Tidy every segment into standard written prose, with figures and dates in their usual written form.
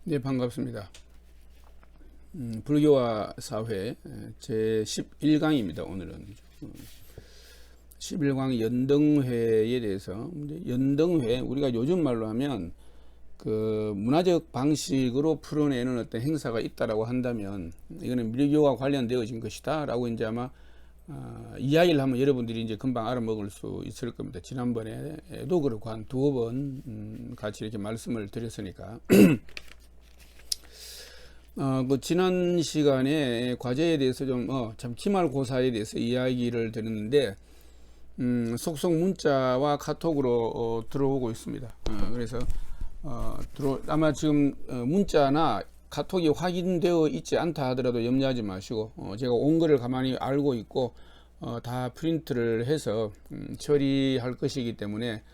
네, 반갑습니다. 불교와 사회 제 11강입니다. 오늘은 11강 연등회에 대해서, 연등회, 우리가 요즘 말로 하면 그 문화적 방식으로 풀어내는 어떤 행사가 있다라고 한다면 이거는 밀교와 관련되어진 것이다 라고 이제 아마 이야기를 하면 여러분들이 이제 금방 알아먹을 수 있을 겁니다. 지난번에도 그렇고 한 두어 번 같이 이렇게 말씀을 드렸으니까. 그 지난 시간에 과제에 대해서 참 기말고사에 대해서 이야기를 드렸는데 속속 문자와 카톡으로 들어오고 있습니다. 그래서 아마 지금 문자나 카톡이 확인되어 있지 않다 하더라도 염려하지 마시고 제가 온 거를 가만히 알고 있고 다 프린트를 해서 처리할 것이기 때문에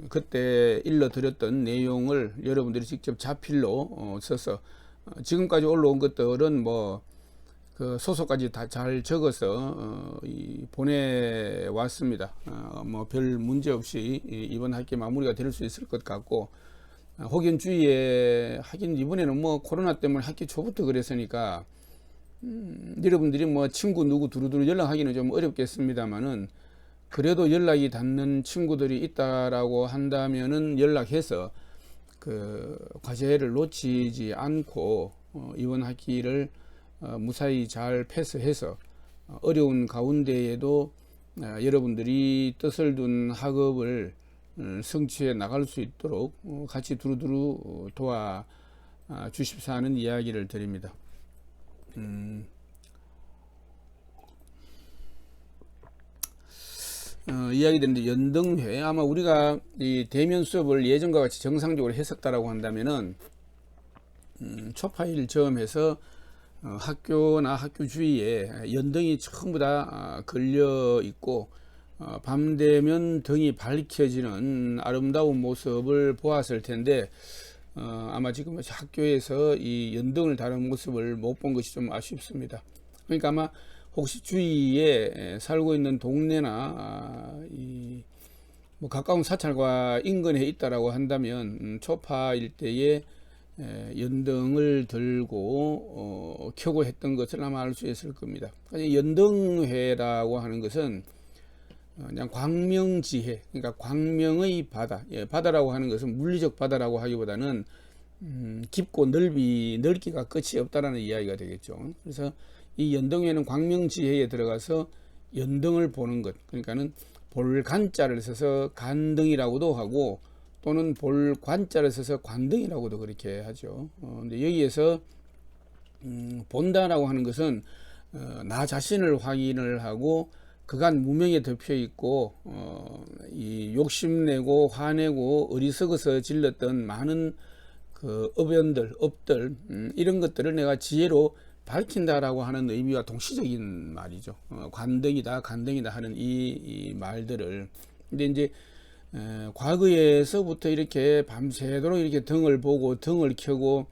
그때 일러드렸던 내용을 여러분들이 직접 자필로 써서 지금까지 올라온 것들은 그 소소까지 다 잘 적어서 보내왔습니다. 별 문제 없이 이번 학기 마무리가 될 수 있을 것 같고, 혹연 주위에 하긴 이번에는 코로나 때문에 학기 초부터 그랬으니까 여러분들이 친구 누구 두루두루 연락하기는 좀 어렵겠습니다만은 그래도 연락이 닿는 친구들이 있다라고 한다면은 연락해서 그 과제를 놓치지 않고 이번 학기를 무사히 잘 패스해서 어려운 가운데에도 여러분들이 뜻을 둔 학업을 성취해 나갈 수 있도록 같이 두루두루 도와 주십사 하는 이야기를 드립니다. 이야기 드는데 연등회, 아마 우리가 이 대면 수업을 예전과 같이 정상적으로 했었다라고 한다면은 초파일 점에서 학교나 학교 주위에 연등이 전부 다 걸려 있고 밤 되면 등이 밝혀지는 아름다운 모습을 보았을 텐데 아마 지금 학교에서 이 연등을 다룬 모습을 못 본 것이 좀 아쉽습니다. 그러니까 아마 혹시 주위에 살고 있는 동네나 가까운 사찰과 인근에 있다라고 한다면 초파 일대에 연등을 들고 켜고 했던 것을 아마 알 수 있을 겁니다. 연등회라고 하는 것은 그냥 광명지회, 그러니까 광명의 바다, 바다라고 하는 것은 물리적 바다라고 하기보다는 깊고 넓기가 끝이 없다라는 이야기가 되겠죠. 그래서 이 연등회는 광명지회에 들어가서 연등을 보는 것, 그러니까는 볼간자를 써서 간등이라고도 하고 또는 볼관자를 써서 관등이라고도 그렇게 하죠. 근데 여기에서 본다라고 하는 것은 나 자신을 확인을 하고 그간 무명에 덮여 있고 이 욕심내고 화내고 어리석어서 질렀던 많은 그 업들 이런 것들을 내가 지혜로 밝힌다라고 하는 의미와 동시적인 말이죠. 관등이다, 간등이다 하는 이 말들을. 근데 이제 과거에서부터 이렇게 밤새도록 이렇게 등을 보고 등을 켜고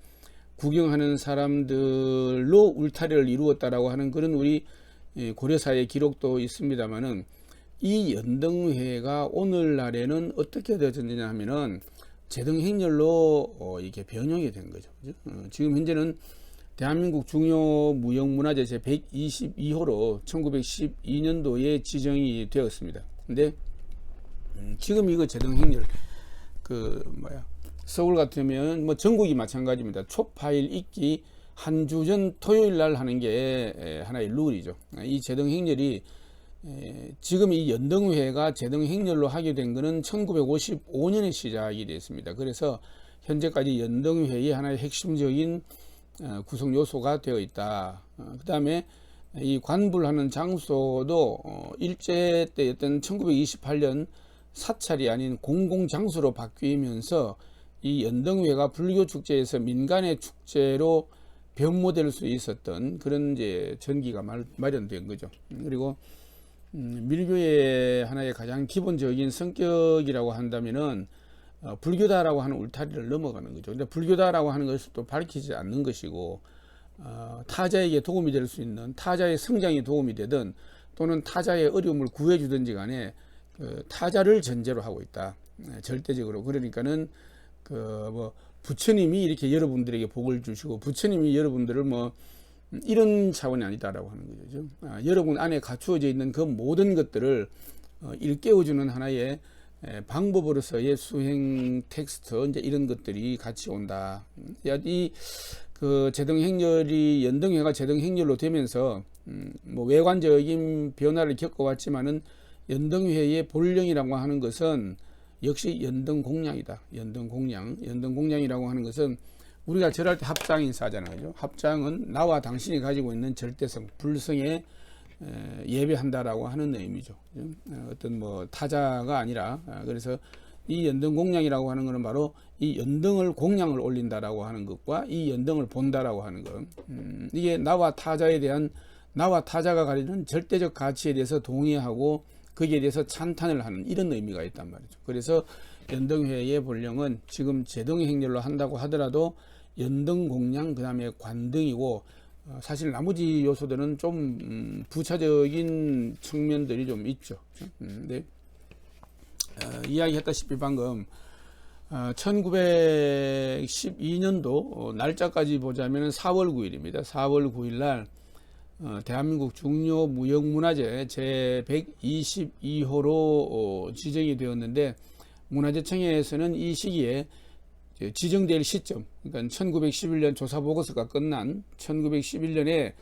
구경하는 사람들로 울타리를 이루었다라고 하는 그런 우리 고려사의 기록도 있습니다만은 이 연등회가 오늘날에는 어떻게 되어졌느냐 하면은 제등행렬로 이렇게 변형이 된 거죠. 지금 현재는 대한민국 중요 무형문화재 제 122호로 1912년도에 지정이 되었습니다. 근데 지금 이거 제등행렬 서울 같으면 전국이 마찬가지입니다. 초파일 있기 한 주 전 토요일 날 하는 게 하나의 룰이죠. 이 제등행렬이 지금 이 연등회가 제등행렬로 하게 된 것은 1955년에 시작이 됐습니다. 그래서 현재까지 연등회의 하나의 핵심적인 구성 요소가 되어 있다. 그 다음에 이 관불하는 장소도 일제 때였던 1928년 사찰이 아닌 공공장소로 바뀌면서 이 연등회가 불교 축제에서 민간의 축제로 변모될 수 있었던 그런 이제 전기가 마련된 거죠. 그리고 밀교의 하나의 가장 기본적인 성격이라고 한다면은 불교다라고 하는 울타리를 넘어가는 거죠. 근데 불교다라고 하는 것을 또 밝히지 않는 것이고 타자에게 도움이 될 수 있는, 타자의 성장에 도움이 되든 또는 타자의 어려움을 구해주든지 간에 타자를 전제로 하고 있다. 절대적으로. 그러니까는 부처님이 이렇게 여러분들에게 복을 주시고 부처님이 여러분들을 뭐 이런 차원이 아니다라고 하는 거죠. 여러분 안에 갖추어져 있는 그 모든 것들을 일깨워주는 하나의 방법으로서의 수행 텍스트 이제 이런 것들이 같이 온다. 이 그 제등행렬이 연등회가 제등행렬로 되면서 뭐 외관적인 변화를 겪어왔지만은 연등회의 본령이라고 하는 것은 역시 연등공양이다. 연등공양이라고 하는 것은 우리가 절할 때 합장인사잖아요. 그죠? 합장은 나와 당신이 가지고 있는 절대성, 불성에 예배한다라고 하는 의미죠. 어떤 뭐 타자가 아니라 그래서 이 연등공양이라고 하는 것은 바로 이 연등을 공양을 올린다라고 하는 것과 이 연등을 본다라고 하는 것. 이게 나와 타자에 대한 나와 타자가 가리는 절대적 가치에 대해서 동의하고 거기에 대해서 찬탄을 하는 이런 의미가 있단 말이죠. 그래서 연등회의 본령은 지금 제등행렬로 한다고 하더라도 연등공양 그 다음에 관등이고 사실 나머지 요소들은 좀 부차적인 측면들이 좀 있죠. 근데 이야기했다시피 방금 1912년도 날짜까지 보자면 4월 9일입니다. 4월 9일 날 대한민국 중요 무형문화재 제 122호로 지정이 되었는데 문화재청에서는 이 시기에 지정될 시점, 그러니까 1911년 조사보고서가 끝난 1911년에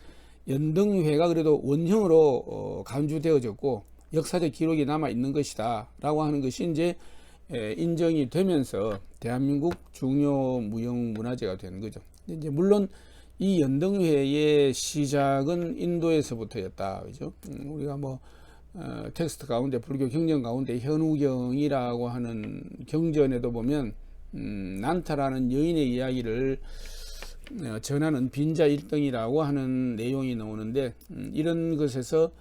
연등회가 그래도 원형으로 간주되어졌고 역사적 기록이 남아 있는 것이다 라고 하는 것이 이제 인정이 되면서 대한민국 중요 무형문화재가 되는 거죠. 이제 물론 이 연등회의 시작은 인도에서부터였다, 그죠? 우리가 뭐 텍스트 가운데 불교 경전 가운데 현우경이라고 하는 경전에도 보면 난타라는 여인의 이야기를 전하는 빈자 1등이라고 하는 내용이 나오는데 이런 것에서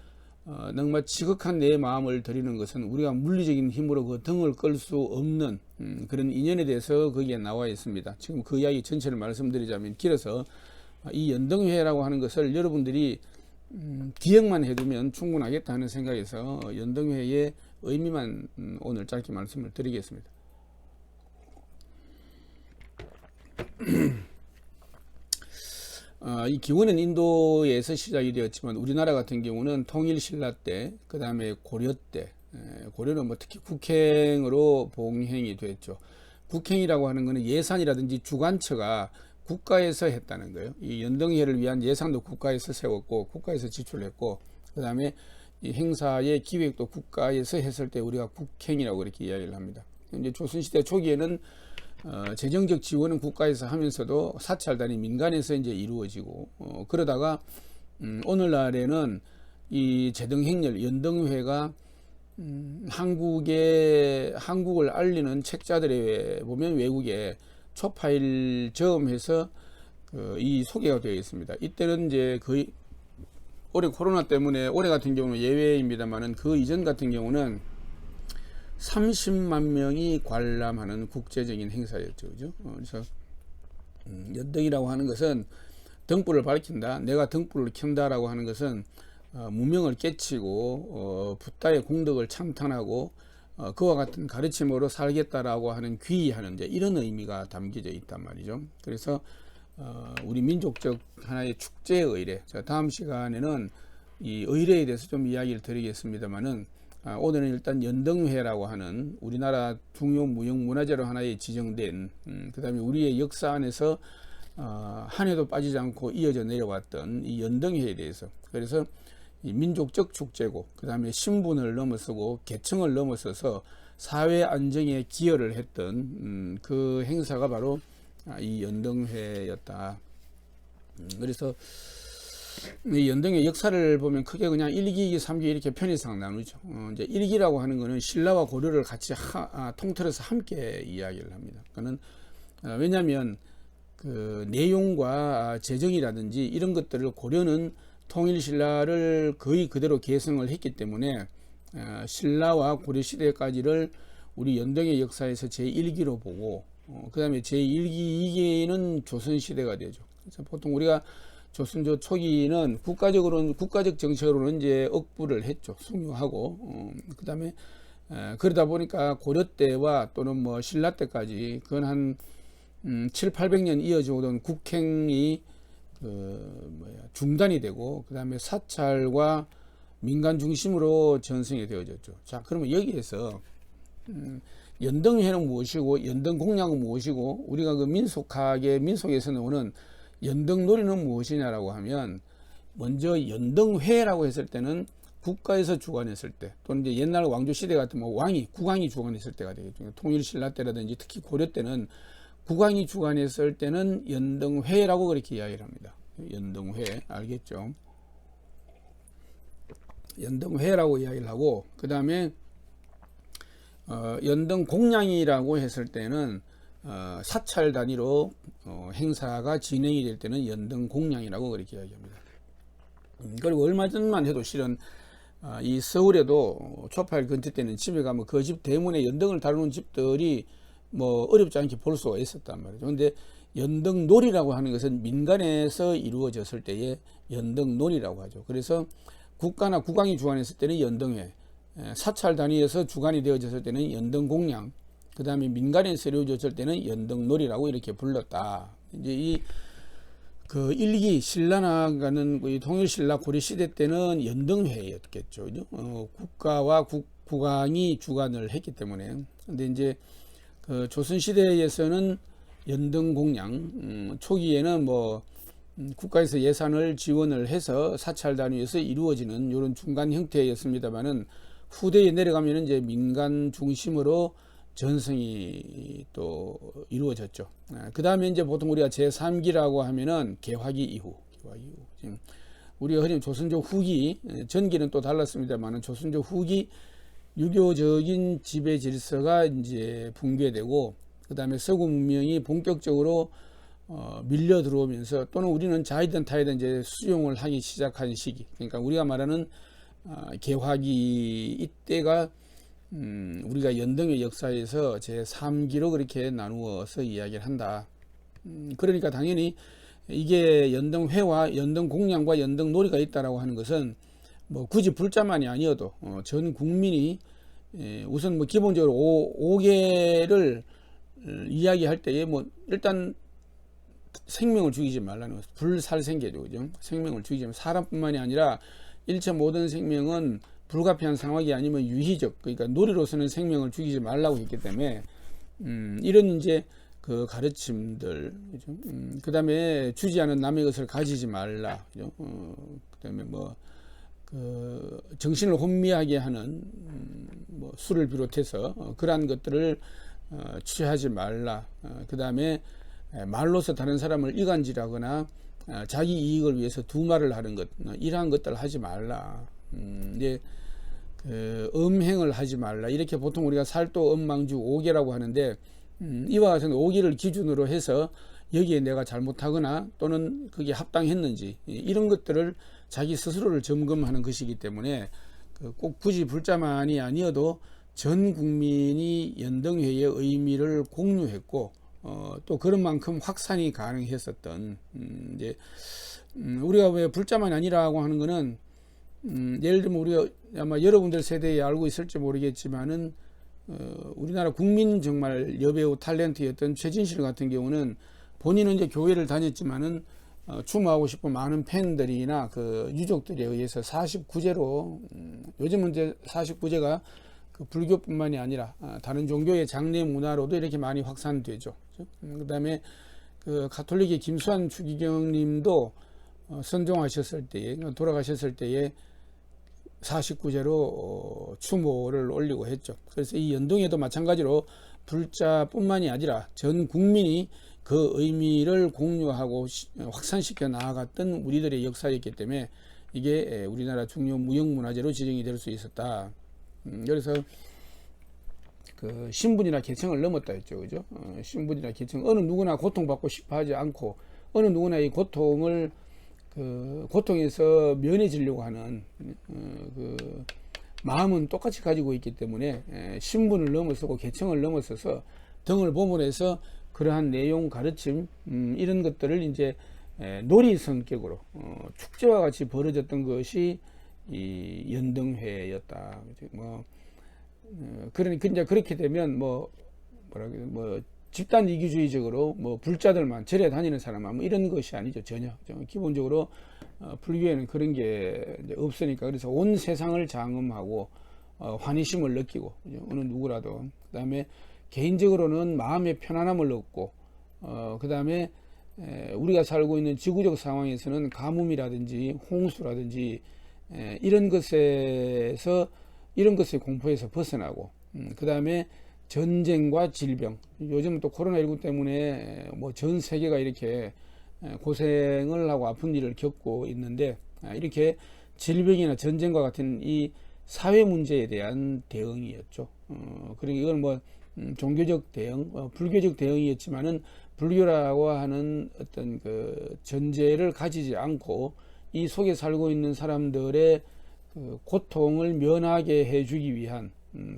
정말 지극한 내 마음을 드리는 것은 우리가 물리적인 힘으로 그 등을 끌 수 없는 그런 인연에 대해서 거기에 나와 있습니다. 지금 그 이야기 전체를 말씀드리자면 길어서 이 연등회라고 하는 것을 여러분들이 기억만 해두면 충분하겠다 하는 생각에서 연등회의 의미만 오늘 짧게 말씀을 드리겠습니다. 이 기원은 인도에서 시작이 되었지만 우리나라 같은 경우는 통일신라 때, 그 다음에 고려 때, 고려는 뭐 특히 국행으로 봉행이 됐죠. 국행이라고 하는 것은 예산이라든지 주관처가 국가에서 했다는 거예요. 이 연등회를 위한 예산도 국가에서 세웠고 국가에서 지출했고 그 다음에 이 행사의 기획도 국가에서 했을 때 우리가 국행이라고 이렇게 이야기를 합니다. 이제 조선시대 초기에는 재정적 지원은 국가에서 하면서도 사찰단이 민간에서 이제 이루어지고 그러다가 오늘날에는 이 제등행렬 연등회가 한국을 알리는 책자들에 보면 외국에 초파일점해서 이 소개가 되어 있습니다. 이때는 이제 거의 올해 코로나 때문에 올해 같은 경우는 예외입니다만은 그 이전 같은 경우는 30만 명이 관람하는 국제적인 행사였죠. 그죠? 그래서 연등이라고 하는 것은 등불을 밝힌다. 내가 등불을 켠다라고 하는 것은 무명을 깨치고 붓다의 공덕을 찬탄하고 그와 같은 가르침으로 살겠다라고 하는 귀의하는 이제 이런 의미가 담겨져 있단 말이죠. 그래서 우리 민족적 하나의 축제 의례. 자, 다음 시간에는 이 의례에 대해서 좀 이야기를 드리겠습니다만은 오늘은 일단 연등회라고 하는 우리나라 중요 무형문화재로 하나에 지정된 그 다음에 우리의 역사 안에서 한 해도 빠지지 않고 이어져 내려왔던 이 연등회에 대해서 그래서 이 민족적 축제고 그 다음에 신분을 넘어서고 계층을 넘어서서 사회 안정에 기여를 했던 그 행사가 바로 이 연등회였다. 그래서 이 연등의 역사를 보면 크게 그냥 1기, 2기, 3기 이렇게 편의상 나누죠. 이제 1기라고 하는 거는 신라와 고려를 같이 통틀어서 함께 이야기를 합니다. 그는 왜냐하면 그 내용과 재정이라든지 이런 것들을 고려는 통일신라를 거의 그대로 계승을 했기 때문에 신라와 고려시대까지를 우리 연등의 역사에서 제1기로 보고 그 다음에 제1기, 2기는 조선시대가 되죠. 그래서 보통 우리가 조선조 초기는 국가적 정책으로는 이제 억부를 했죠. 숭유하고 그 다음에 그러다 보니까 고려 때와 또는 뭐 신라 때까지 그건 한 7, 800년 이어져 오던 국행이 중단이 되고, 그 다음에 사찰과 민간 중심으로 전승이 되어졌죠. 자, 그러면 여기에서 연등회는 무엇이고 연등공양은 무엇이고, 우리가 그 민속에서 나오는 연등놀이는 무엇이냐라고 하면, 먼저 연등회라고 했을 때는 국가에서 주관했을 때, 또는 이제 옛날 왕조 시대 같은 국왕이 주관했을 때가 되겠죠. 통일신라 때라든지 특히 고려 때는 국왕이 주관했을 때는 연등회라고 그렇게 이야기를 합니다. 연등회, 알겠죠? 연등회라고 이야기를 하고, 그 다음에 연등공양이라고 했을 때는 사찰 단위로 행사가 진행이 될 때는 연등공양이라고 그렇게 이야기합니다. 그리고 얼마 전만 해도 실은 이 서울에도 초파일 근처 때는 집에 가면 그 집 대문에 연등을 다루는 집들이 뭐 어렵지 않게 볼 수가 있었단 말이죠. 근데 연등놀이라고 하는 것은 민간에서 이루어졌을 때의 연등놀이라고 하죠. 그래서 국가나 국왕이 주관했을 때는 연등회, 사찰 단위에서 주관이 되어졌을 때는 연등공양, 그 다음에 민간에서 이루어졌을 때는 연등놀이라고 이렇게 불렀다. 이제 그 일기 신라나가는 통일신라 고려시대 때는 연등회였겠죠. 국가와 국왕이 주관을 했기 때문에. 근데 이제 그 조선시대에서는 연등공양, 초기에는 뭐 국가에서 예산을 지원을 해서 사찰 단위에서 이루어지는 이런 중간 형태였습니다만은, 후대에 내려가면 이제 민간 중심으로 전승이 또 이루어졌죠. 그 다음에 이제 보통 우리가 제3기라고 하면은 개화기 이후. 지금 우리가 흔히 조선조 후기, 전기는 또 달랐습니다만은 조선조 후기 유교적인 지배 질서가 이제 붕괴되고, 그 다음에 서구 문명이 본격적으로 밀려 들어오면서, 또는 우리는 자이든 타이든 이제 수용을 하기 시작한 시기. 그러니까 우리가 말하는 개화기 이때가 우리가 연등의 역사에서 제3기로 그렇게 나누어서 이야기를 한다. 그러니까 당연히 이게 연등회와 연등공양과 연등놀이가 있다라고 하는 것은 뭐 굳이 불자만이 아니어도 전 국민이 우선 뭐 기본적으로 5개를 이야기할 때에 뭐 일단 생명을 죽이지 말라는 것, 불살생계죠, 그죠? 생명을 죽이지 말, 사람뿐만이 아니라 일체 모든 생명은 불가피한 상황이 아니면 유희적, 그러니까 놀이로서는 생명을 죽이지 말라고 했기 때문에 이런 이제 그 가르침들, 그죠? 그다음에 주지 않은 남의 것을 가지지 말라, 그죠? 그다음에 뭐 그 정신을 혼미하게 하는 뭐 술을 비롯해서 그러한 것들을 취하지 말라. 그다음에 말로서 다른 사람을 이간질하거나 자기 이익을 위해서 두 말을 하는 것, 이러한 것들을 하지 말라. 이제 그 음행을 하지 말라. 이렇게 보통 우리가 살도 음망주 5개라고 하는데, 이와 같은 5개를 기준으로 해서 여기에 내가 잘못하거나 또는 그게 합당했는지 이런 것들을 자기 스스로를 점검하는 것이기 때문에 꼭 굳이 불자만이 아니어도 전 국민이 연등회의 의미를 공유했고, 또 그런 만큼 확산이 가능했었던, 이제 우리가 왜 불자만이 아니라고 하는 거는, 예를 들면 우리가 아마 여러분들 세대에 알고 있을지 모르겠지만은 우리나라 국민 정말 여배우 탤런트였던 최진실 같은 경우는 본인은 이제 교회를 다녔지만은 추모하고 싶은 많은 팬들이나 그 유족들에 의해서 49제로, 요즘은 이제 49제가 그 불교뿐만이 아니라 다른 종교의 장례 문화로도 이렇게 많이 확산되죠. 그다음에 그 가톨릭의 김수환 추기경님도 선종하셨을 때에, 돌아가셨을 때에 49제로 추모를 올리고 했죠. 그래서 이 연등에도 마찬가지로 불자뿐만이 아니라 전 국민이 그 의미를 공유하고 확산시켜 나아갔던 우리들의 역사였기 때문에 이게 우리나라 중요 무형문화재로 지정이 될 수 있었다. 그래서 그 신분이나 계층을 넘었다 했죠, 그죠? 신분이나 계층, 어느 누구나 고통받고 싶어하지 않고 어느 누구나 이 고통을 그 고통에서 면해지려고 하는 그 마음은 똑같이 가지고 있기 때문에 신분을 넘어서고 계층을 넘어서서 등을 보문해서 그러한 내용 가르침, 이런 것들을 이제 놀이 성격으로 축제와 같이 벌어졌던 것이 이 연등회였다. 뭐 그러니 이제 그렇게 되면 뭐 집단 이기주의적으로 뭐 불자들만 절에 다니는 사람만 뭐 이런 것이 아니죠. 전혀. 기본적으로 불교에는 그런 게 이제 없으니까. 그래서 온 세상을 장엄하고 환희심을 느끼고, 어느 누구라도. 그 다음에 개인적으로는 마음의 편안함을 얻고, 그 다음에 우리가 살고 있는 지구적 상황에서는 가뭄이라든지 홍수라든지 이런 것의 공포에서 벗어나고, 그 다음에 전쟁과 질병, 요즘 또 코로나19 때문에 뭐 전 세계가 이렇게 고생을 하고 아픈 일을 겪고 있는데, 이렇게 질병이나 전쟁과 같은 이 사회 문제에 대한 대응이었죠. 그러니까 이건 뭐 종교적 대응, 불교적 대응이었지만은, 불교라고 하는 어떤 그 전제를 가지지 않고 이 속에 살고 있는 사람들의 그 고통을 면하게 해주기 위한,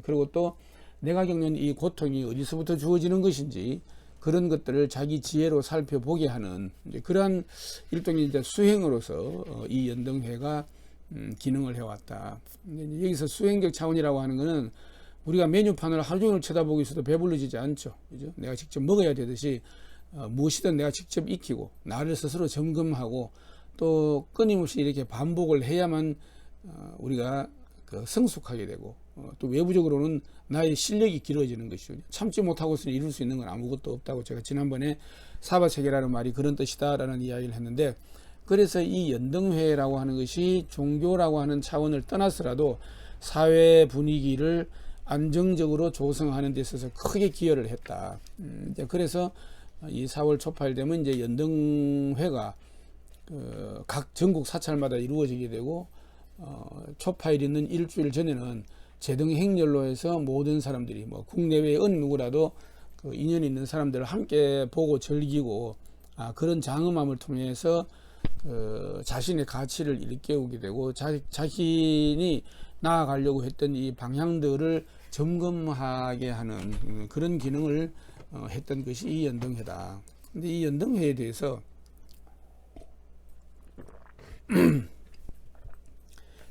그리고 또 내가 겪는 이 고통이 어디서부터 주어지는 것인지 그런 것들을 자기 지혜로 살펴보게 하는 이제 그러한 일종의 이제 수행으로서 이 연등회가 기능을 해왔다. 여기서 수행적 차원이라고 하는 것은 우리가 메뉴판을 하루 종일 쳐다보고 있어도 배불러지지 않죠. 그죠? 내가 직접 먹어야 되듯이 무엇이든 내가 직접 익히고 나를 스스로 점검하고 또 끊임없이 이렇게 반복을 해야만 우리가 그 성숙하게 되고, 또 외부적으로는 나의 실력이 길어지는 것이죠. 참지 못하고서 이룰 수 있는 건 아무것도 없다고 제가 지난번에 사바세계라는 말이 그런 뜻이다라는 이야기를 했는데, 그래서 이 연등회라고 하는 것이 종교라고 하는 차원을 떠나서라도 사회 분위기를 안정적으로 조성하는 데 있어서 크게 기여를 했다. 그래서 이 4월 초팔 되면 이제 연등회가 각 전국 사찰마다 이루어지게 되고, 초파일 있는 일주일 전에는 제등행렬로 해서 모든 사람들이 뭐 국내외 어느 누구라도 그 인연 있는 사람들을 함께 보고 즐기고, 그런 장엄함을 통해서 그 자신의 가치를 일깨우게 되고, 자신이 나아가려고 했던 이 방향들을 점검하게 하는 그런 기능을 했던 것이 이 연등회다. 근데 이 연등회에 대해서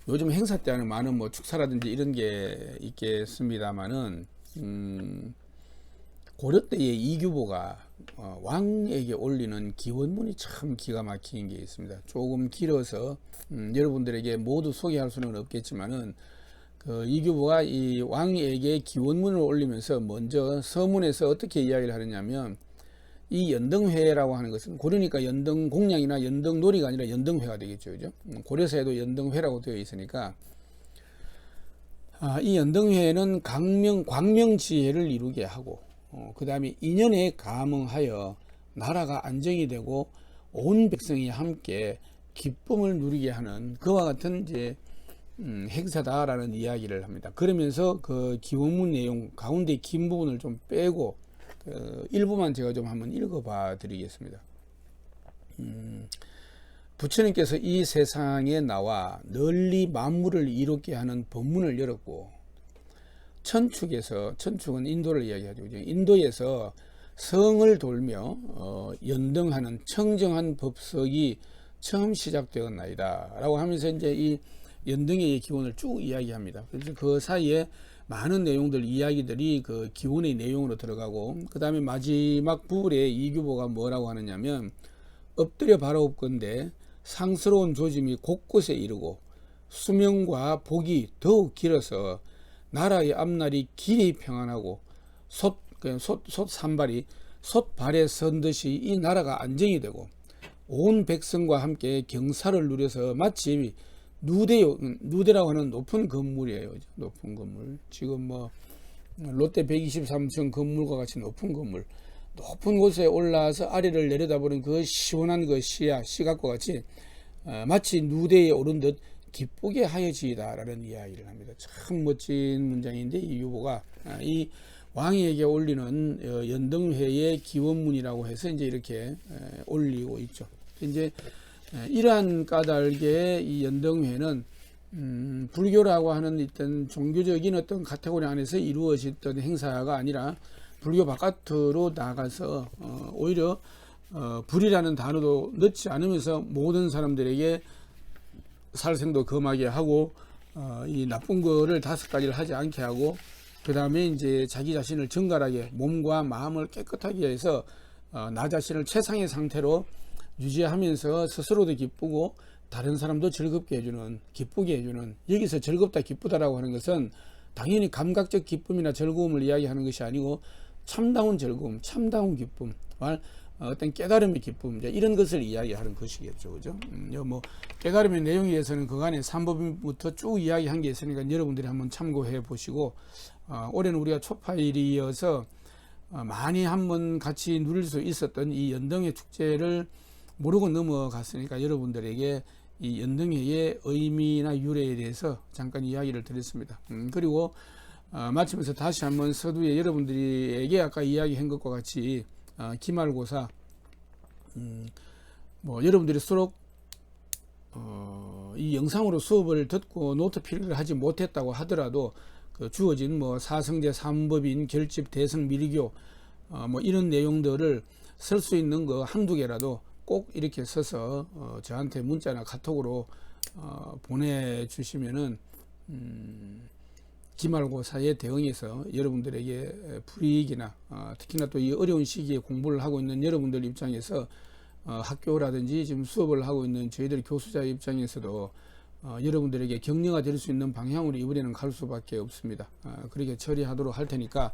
요즘 행사 때 하는 많은 뭐 축사라든지 이런 게 있겠습니다만은, 고려 때의 이규보가 왕에게 올리는 기원문이 참 기가 막힌 게 있습니다. 조금 길어서 여러분들에게 모두 소개할 수는 없겠지만은, 그 이규보가 이 왕에게 기원문을 올리면서 먼저 서문에서 어떻게 이야기를 하느냐면, 이 연등회라고 하는 것은 고려니까 연등공양이나 연등놀이가 아니라 연등회가 되겠죠. 그죠? 고려사에도 연등회라고 되어 있으니까, 이 연등회는 광명지혜를 이루게 하고, 그 다음에 인연에 감응하여 나라가 안정이 되고 온 백성이 함께 기쁨을 누리게 하는 그와 같은 이제 행사다라는 이야기를 합니다. 그러면서 그 기원문 내용 가운데 긴 부분을 좀 빼고 일부만 제가 좀 한번 읽어봐 드리겠습니다. 부처님께서 이 세상에 나와 널리 만물을 이롭게 하는 법문을 열었고, 천축은 인도를 이야기하죠. 인도에서 성을 돌며 연등하는 청정한 법석이 처음 시작되었나이다 라고 하면서 이제 이 연등의 기원을 쭉 이야기합니다. 그래서 그 사이에 많은 내용들, 이야기들이 그 기원의 내용으로 들어가고, 그 다음에 마지막 부분에 이규보가 뭐라고 하느냐면, 엎드려 바라옵건대 상스러운 조짐이 곳곳에 이르고 수명과 복이 더욱 길어서 나라의 앞날이 길이 평안하고 솥산발이 솥발에 선 듯이 이 나라가 안정이 되고 온 백성과 함께 경사를 누려서 마치 누대라고 하는 높은 건물이에요. 높은 건물. 지금 뭐 롯데 123층 건물과 같이 높은 건물, 높은 곳에 올라와서 아래를 내려다보는 그 시원한 그 시각과 같이 마치 누대에 오른 듯 기쁘게 하여지이다라는 이야기를 합니다. 참 멋진 문장인데, 이 유보가 이 왕에게 올리는 연등회의 기원문이라고 해서 이제 이렇게 올리고 있죠. 이제 이러한 까닭에 이 연등회는 불교라고 하는 어떤 종교적인 어떤 카테고리 안에서 이루어졌던 행사가 아니라 불교 바깥으로 나가서 오히려 불이라는 단어도 넣지 않으면서 모든 사람들에게 살생도 금하게 하고 이 나쁜 거를 5가지를 하지 않게 하고 그 다음에 이제 자기 자신을 정갈하게 몸과 마음을 깨끗하게 해서 나 자신을 최상의 상태로 유지하면서 스스로도 기쁘고 다른 사람도 즐겁게 해주는, 기쁘게 해주는, 여기서 즐겁다 기쁘다라고 하는 것은 당연히 감각적 기쁨이나 즐거움을 이야기하는 것이 아니고 참다운 즐거움, 참다운 기쁨, 어떤 깨달음의 기쁨, 이런 것을 이야기하는 것이겠죠. 그죠? 뭐 깨달음의 내용에 대해서는 그간에 3법부터 쭉 이야기한 게 있으니까 여러분들이 한번 참고해 보시고, 올해는 우리가 초파일이어서 많이 한번 같이 누릴 수 있었던 이 연등회 축제를 모르고 넘어갔으니까 여러분들에게 이 연등회의 의미나 유래에 대해서 잠깐 이야기를 드렸습니다. 그리고 마치면서 다시 한번 서두에 여러분들에게 아까 이야기한 것과 같이 기말고사, 뭐 여러분들이 수록 이 영상으로 수업을 듣고 노트 필기를 하지 못했다고 하더라도 그 주어진 뭐 사성제 3법인 결집 대성 미리교 뭐 이런 내용들을 쓸 수 있는 거 한두 개라도 꼭 이렇게 써서 저한테 문자나 카톡으로 보내주시면은 기말고사에 대응해서 여러분들에게 불이익이나 특히나 또 이 어려운 시기에 공부를 하고 있는 여러분들 입장에서 학교라든지 지금 수업을 하고 있는 저희들 교수자 입장에서도 여러분들에게 격려가 될 수 있는 방향으로 이번에는 갈 수밖에 없습니다. 그렇게 처리하도록 할 테니까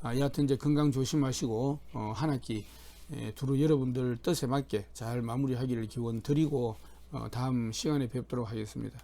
여하튼 이제 건강 조심하시고 한 학기 두루 여러분들 뜻에 맞게 잘 마무리하기를 기원 드리고 다음 시간에 뵙도록 하겠습니다.